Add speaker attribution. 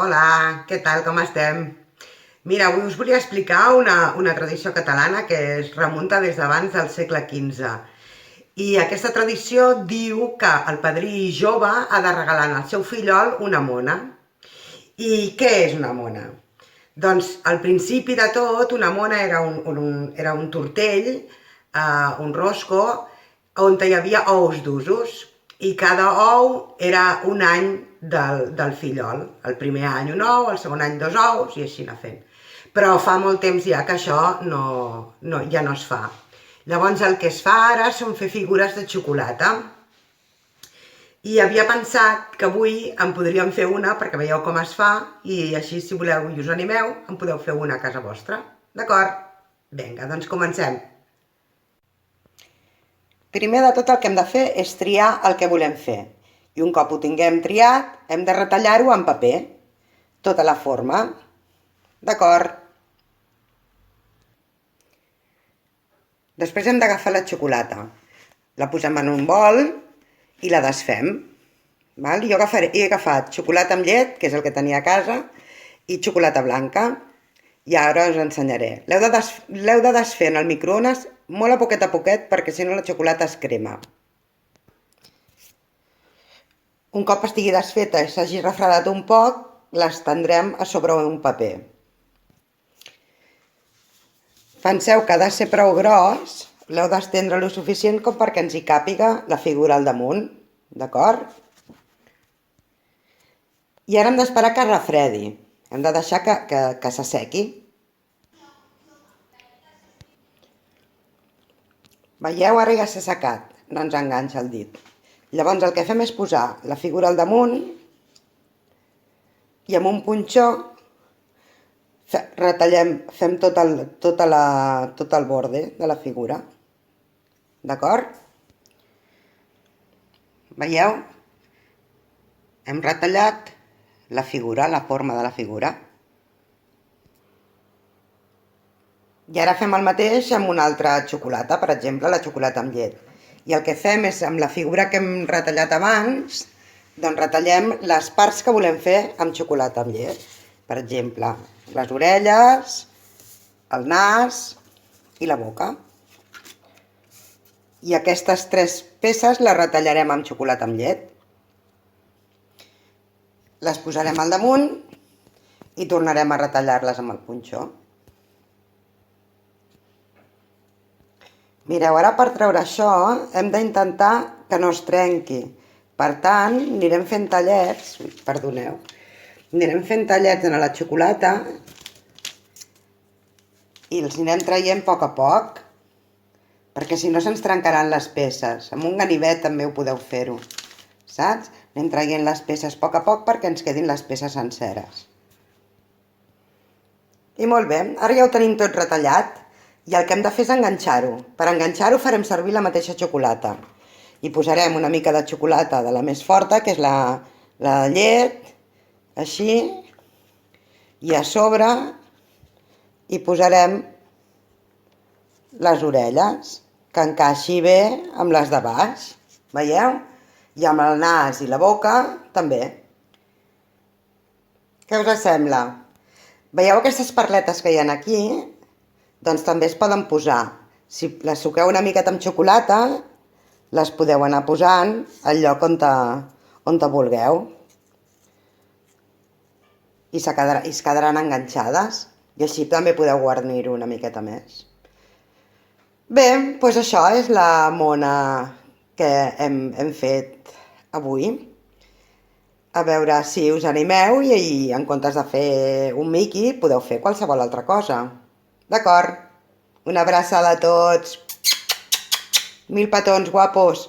Speaker 1: Hola, què tal, com estem? Mira, avui us volia explicar una tradició catalana que es remunta des d'abans del segle XV. I aquesta tradició diu que el padrí jove ha de regalar al seu fillol una mona. I què és una mona? Doncs al principi de tot una mona era un tortell, un rosco, on hi havia ous d'usos i cada ou era un any del fillol. El primer any un ou, el segon any dos ous i així anar fent. Però fa molt temps ja que això ja no es fa. Llavors el que es fa ara són fer figures de xocolata. I havia pensat que avui en podríem fer una perquè veieu com es fa i així si voleu i us animeu en podeu fer una a casa vostra. D'acord? Vinga, doncs comencem. Primer de tot el que hem de fer és triar el que volem fer. I un cop ho tinguem triat, hem de retallar-ho en paper. Tota la forma. D'acord? Després hem d'agafar la xocolata. La posem en un bol i la desfem. Val? Jo he agafat xocolata amb llet, que és el que tenia a casa, i xocolata blanca. I ara us ensenyaré. L'heu de desfer en el microones molt a poquet perquè si no la xocolata es crema. Un cop estigui desfeta i s'hagi refredat un poc, l'estendrem a sobre un paper. Penseu que ha de ser prou gros, l'heu d'estendre lo suficient com perquè ens hi càpiga la figura al damunt, d'acord? I ara hem d'esperar que es refredi, hem de deixar que s'assequi. Veieu, ara ja s'ha assecat, no ens enganxa el dit. Llavors el que fem és posar la figura al damunt i amb un punxó retallem, fem tot el borde de la figura. D'acord? Veieu? Hem retallat la figura, la forma de la figura. I ara fem el mateix amb una altra xocolata, per exemple, la xocolata amb llet. I el que fem és, amb la figura que hem retallat abans, doncs retallem les parts que volem fer amb xocolata amb llet. Per exemple, les orelles, el nas i la boca. I aquestes 3 peces les retallarem amb xocolata amb llet. Les posarem al damunt i tornarem a retallar-les amb el punxó. Mireu, ara per treure això hem d'intentar que no es trenqui. Per tant, anirem fent tallets, perdoneu, anirem fent tallets en la xocolata i els anirem traient a poc, perquè si no se'ns trencaran les peces. Amb un ganivet també ho podeu fer-ho, saps? Anem traient les peces a poc perquè ens quedin les peces senceres. I molt bé, ara ja ho tenim tot retallat. I el que hem de fer és enganxar-ho. Per enganxar-ho farem servir la mateixa xocolata. I posarem una mica de xocolata de la més forta, que és la llet, així, i a sobre hi posarem les orelles, que encaixi bé amb les de baix. Veieu? I amb el nas i la boca també. Què us sembla? Veieu aquestes perletes que hi ha aquí? Doncs també es poden posar. Si les suqueu una miqueta amb xocolata, les podeu anar posant al lloc on vulgueu. I es quedaran enganxades. I així també podeu guarnir-ho una miqueta més. Bé, doncs això és la mona que hem fet avui. A veure si us animeu i en comptes de fer un Mickey podeu fer qualsevol altra cosa. D'acord? Una abraçada a tots. 1000 petons, guapos.